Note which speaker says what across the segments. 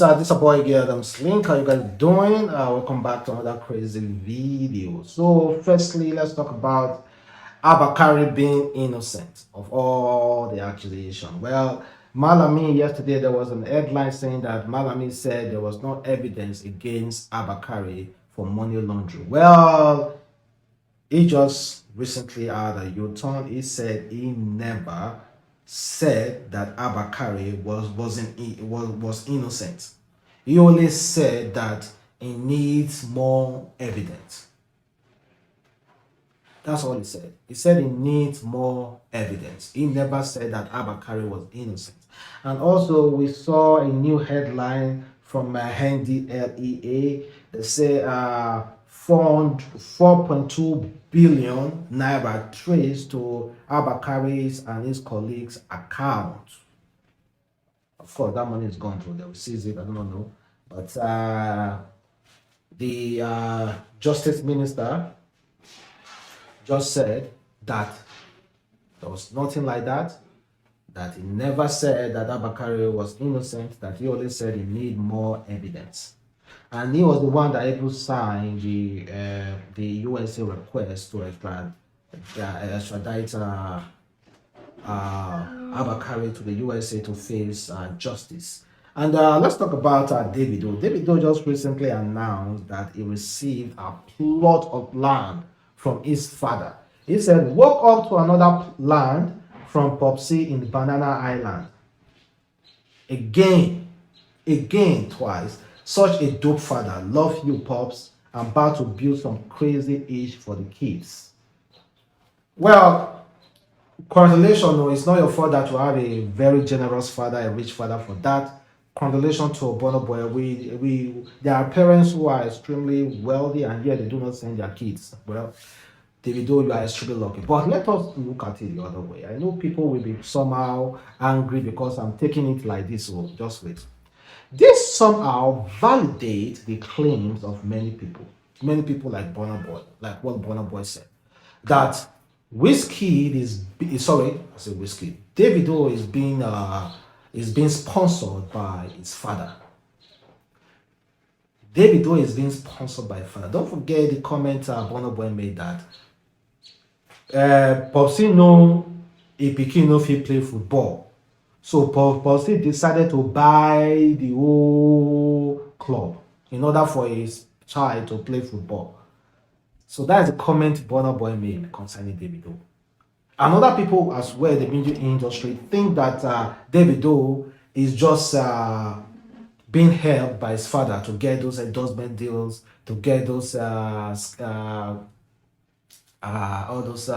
Speaker 1: guys, this is a boy here, Adamslink. How you guys doing? Welcome back to another crazy video. So, firstly, let's talk about Abba Kyari being innocent of all the accusation. Well, Malami yesterday there was an headline saying that Malami said there was no evidence against Abba Kyari for money laundering. Well, he just recently had a U-turn. He said he never said that Abba Kyari was innocent. He only said that he needs more evidence. That's all he said. He said he needs more evidence. He never said that Abba Kyari was innocent. And also, we saw a new headline from NDLEA. They say 4.2 billion naira traced to Abba Kyari's and his colleagues' account. Of course, that money is gone through. They will seize it. I don't know. But the Justice Minister just said that there was nothing like that, that he never said that Abba Kyari was innocent, that he only said he need more evidence. And he was the one that able to sign the USA request to extradite Abba Kyari to the USA to face justice. And let's talk about Davido. Davido just recently announced that he received a plot of land from his father. He said, walk up to another land from Popsy in Banana Island. Again, twice. Such a dope father. Love you, Pops. I'm about to build some crazy ish for the kids. Well, congratulations. No, it's not your fault that you have a very generous father, a rich father for that. Congratulations to Bono Boy. There are parents who are extremely wealthy and yet they do not send their kids. Well, Davido, you are extremely lucky. But let us look at it the other way. I know people will be somehow angry because I'm taking it like this. So just wait. This somehow validates the claims of many people. Many people like Bono Boy, like what Bono Boy said, that Whiskey is sorry, I said Whiskey. Davido is being sponsored by his father. Davido is being sponsored by his father. Don't forget the comment Bono Boy made that Popsy no a pikin no fit play football. So Popsy decided to buy the whole club in order for his child to play football. So that is the comment Bono Boy made concerning Davido. And other people as well, the music industry, think that Davido is just being helped by his father to get those endorsement deals, to get those all those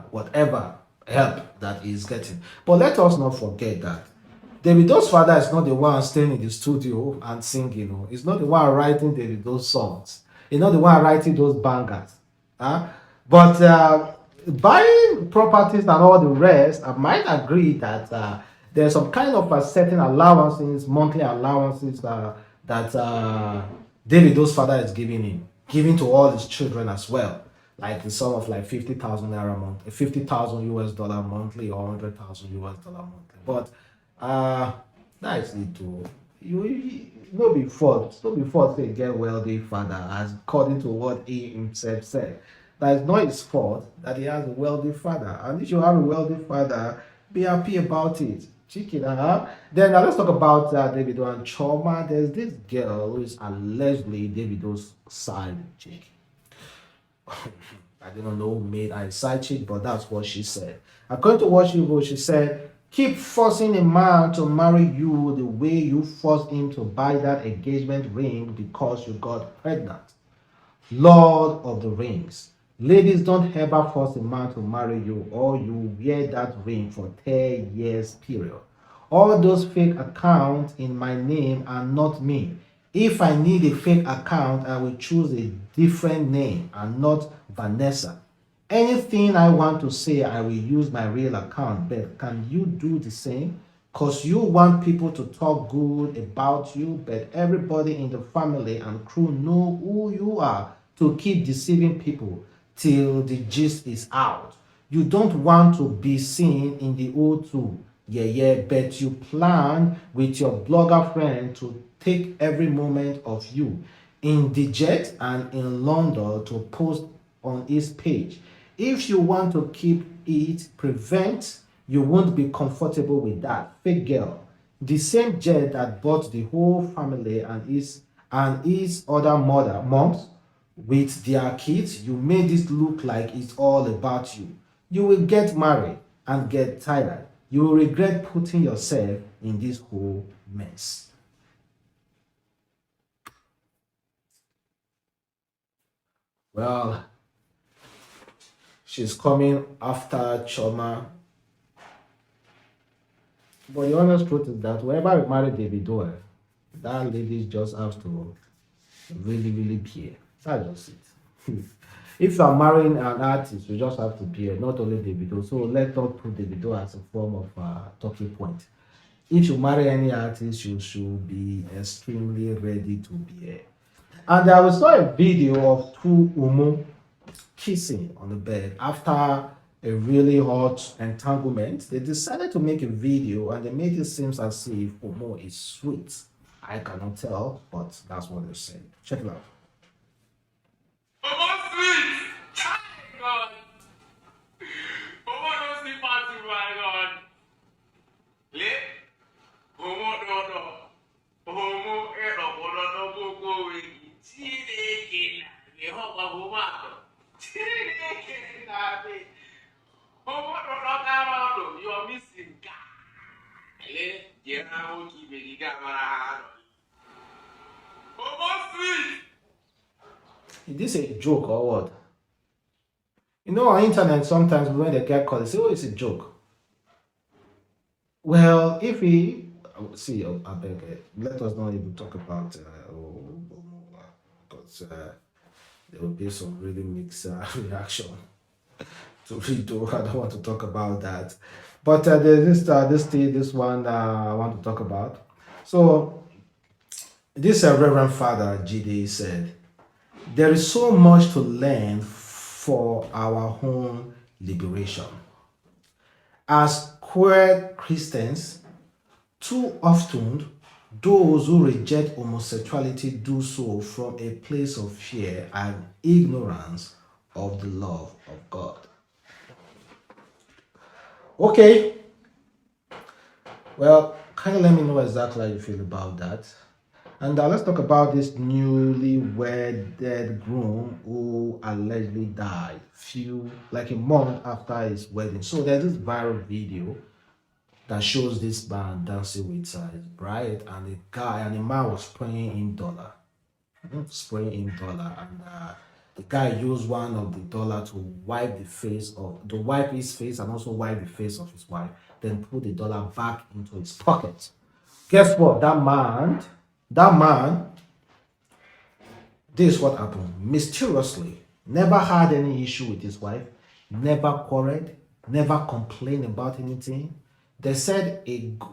Speaker 1: whatever help that he's getting. But let us not forget that Davido's father is not the one staying in the studio and singing. He's not the one writing Davido's songs. He's not the one writing those bangers. But buying properties and all the rest, I might agree that there's some kind of a certain allowances, monthly allowances that Davido's father is giving to all his children as well. Like the sum of like 50,000 naira monthly, 50,000 US dollar monthly, or 100,000 US dollar monthly. But that is it too. You no be fault say get wealthy father, as according to what he himself said. That is not his fault that he has a wealthy father. And if you have a wealthy father, be happy about it. Chic. Then let's talk about Davido and Chioma. There's this girl who is allegedly Davido's side chick. I don't know who made her side chick, but that's what she said. According to what she wrote, she said, keep forcing a man to marry you the way you forced him to buy that engagement ring because you got pregnant. Lord of the Rings. Ladies, don't ever force a man to marry you or you wear that ring for 10 years period. All those fake accounts in my name are not me. If I need a fake account, I will choose a different name and not Vanessa. Anything I want to say, I will use my real account. But can you do the same? Because you want people to talk good about you, but everybody in the family and crew know who you are to keep deceiving people till the gist is out. You don't want to be seen in the O2. Yeah, yeah, but you plan with your blogger friend to take every moment of you in the jet and in London to post on his page. If you want to keep it prevent, you won't be comfortable with that. Fake girl. The same jet that bought the whole family and his other moms with their kids, you made it look like it's all about you. You will get married and get tired. You will regret putting yourself in this whole mess. Well, she's coming after Choma. But the honest truth is that whenever we marry Davido, that lady just has to really, really peer. That's just it. If you are marrying an artist, you just have to peer, not only Davido. So let's not put Davido as a form of talking point. If you marry any artist, you should be extremely ready to bear. And I saw a video of two Umu kissing on the bed after a really hot entanglement. They decided to make a video and they made it seem as if Umu is sweet. I cannot tell, but that's what they're saying. Check it out. Mama sweet! God! Mama don't sleep party, my God! Le? Homo dodo. Homo edo bodo boko wegi. Chineke na me hoba homato. Chineke na me. Homo dodo karodo. You are missing guy. Le? Jena oki beliga marahado. Homo sweet! Is this a joke or what? You know, on internet sometimes when they get caught, they say, "Oh, it's a joke." Well, if we see, I beg, let us not even talk about because there will be some really mixed reaction to Rido. I don't want to talk about that. But there's this one I want to talk about. So this Reverend Father GD said, "There is so much to learn for our own liberation. As queer Christians, too often those who reject homosexuality do so from a place of fear and ignorance of the love of God." Okay, well, kind of let me know exactly how you feel about that. And let's talk about this newly wedded groom who allegedly died like a month after his wedding. So there's this viral video that shows this man dancing with his bride, and the man was spraying him dollar, and the guy used one of the dollar to wipe his face and also wipe the face of his wife, then put the dollar back into his pocket. Guess what? That man, this is what happened. Mysteriously, never had any issue with his wife, never quarreled, never complained about anything. They said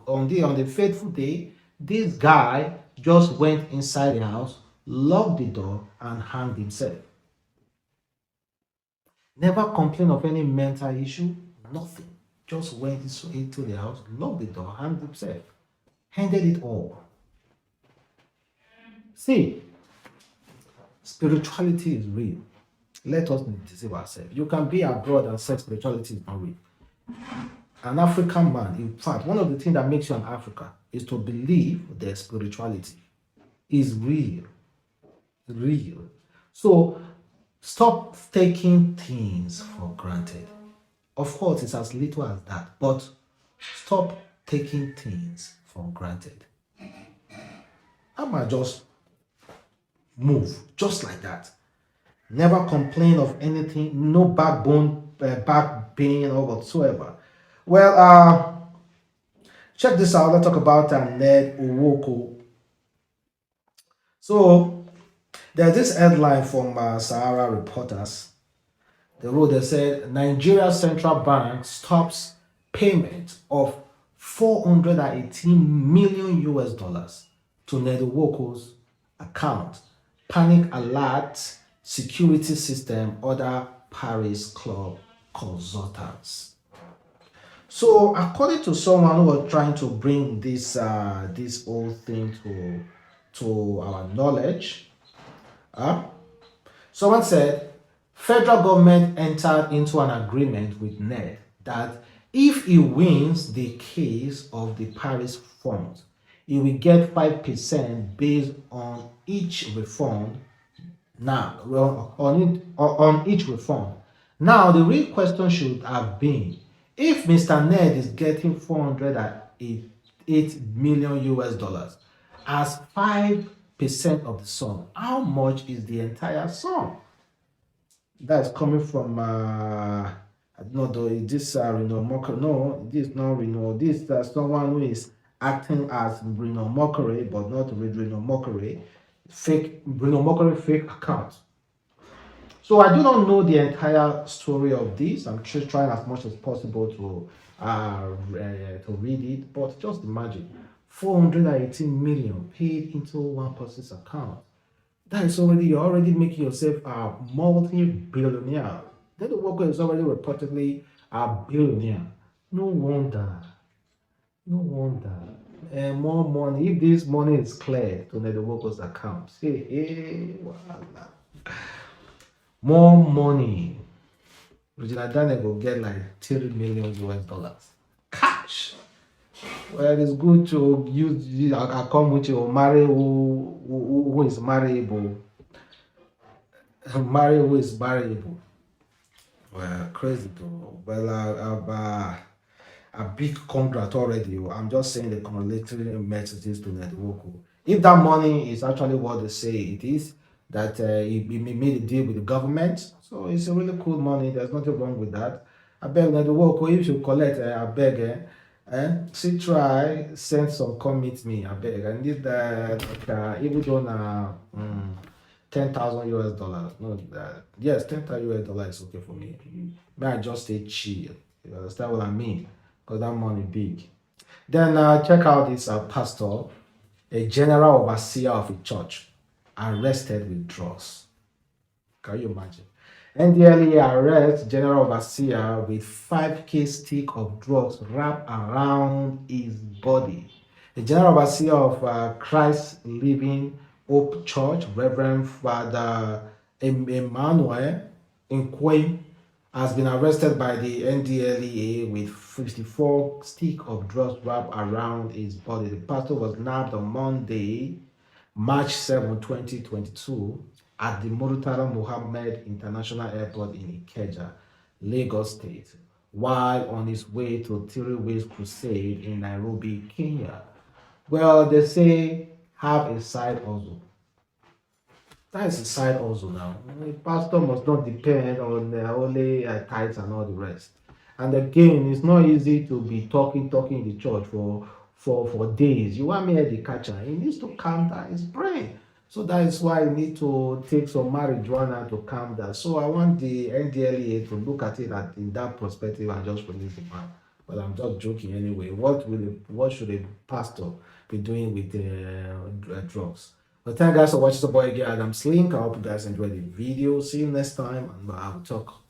Speaker 1: on the fateful day, this guy just went inside the house, locked the door, and hanged himself. Never complained of any mental issue, nothing. Just went into the house, locked the door, hanged himself. Handed it all. See, spirituality is real. Let us not deceive ourselves. You can be abroad and say spirituality is not real. An African man, in fact, one of the things that makes you an African is to believe their spirituality is real. Real. So stop taking things for granted. Of course, it's as little as that, but stop taking things for granted. I might just move just like that. Never complain of anything, no backbone, back pain or whatsoever. Well, check this out. Let's talk about Ned Nwoko. So there's this headline from Sahara Reporters. They said Nigeria Central Bank stops payment of 418 million US dollars to Ned Nwoko's account. Panic alert, security system, other Paris club consultants. So according to someone who was trying to bring this whole thing to our knowledge, uh, someone said federal government entered into an agreement with Ned that if he wins the case of the Paris Fund, he will get 5% based on each refund. Now, well, on each refund. Now, the real question should have been if Mr. Ned is getting 408 million US dollars as 5% of the sum, how much is the entire sum? That's coming from I don't know though, is this Reno Mokore? No, this is not Reno. This is someone who is acting as Reno Mokore, but not Reno Mokore. Fake Reno Mokore fake account. So I do not know the entire story of this. I'm just trying as much as possible to read it, but just imagine 418 million paid into one person's account. That is already you're already making yourself a multi-billionaire. Then the worker is already reportedly a billionaire. No wonder. No wonder. And more money. If this money is clear to the workers' accounts, hey, voila. More money. Regina Daniel will get like 30 million US dollars. Cash. Well, it's good to use. I come with you. Marry who is marryable. Marry who is marryable. Well, crazy though. Well, a big congrats already. I'm just saying the congratulatory messages to Ned Nwoko. If that money is actually what they say it is, that he made a deal with the government, so it's a really cool money. There's nothing wrong with that. I beg Ned Nwoko, if you collect, I beg, see try send some come meet me. I beg. I need that. Even though na 10,000 US dollars. No, yes, 10,000 US dollars is okay for me. May I just say chill? You understand what I mean? Because that money big. Then check out this pastor, a general overseer of a church, arrested with drugs. Can you imagine? NDLEA arrests general overseer with 5K stick of drugs wrapped around his body. The general overseer of Christ Living Hope Church, Reverend Father Emmanuel Nkwe, has been arrested by the NDLEA with 54 stick of drugs wrapped around his body. The pastor was nabbed on Monday, March 7, 2022, at the Murtala Muhammad International Airport in Ikeja, Lagos State, while on his way to 3 Ways Crusade in Nairobi, Kenya. Well, they say have a side hustle. That is a side hustle now. A pastor must not depend on only tithes and all the rest. And again, it's not easy to be talking in the church for days. You want me at the catcher? He needs to calm down his brain. So that is why I need to take some marijuana to calm down. So I want the NDLEA to look at it in that perspective and just release the man. But I'm just joking anyway. What should a pastor be doing with drugs? Well, thank you guys for watching the boy again, Adamslink. I hope you guys enjoyed the video. See you next time, and I will talk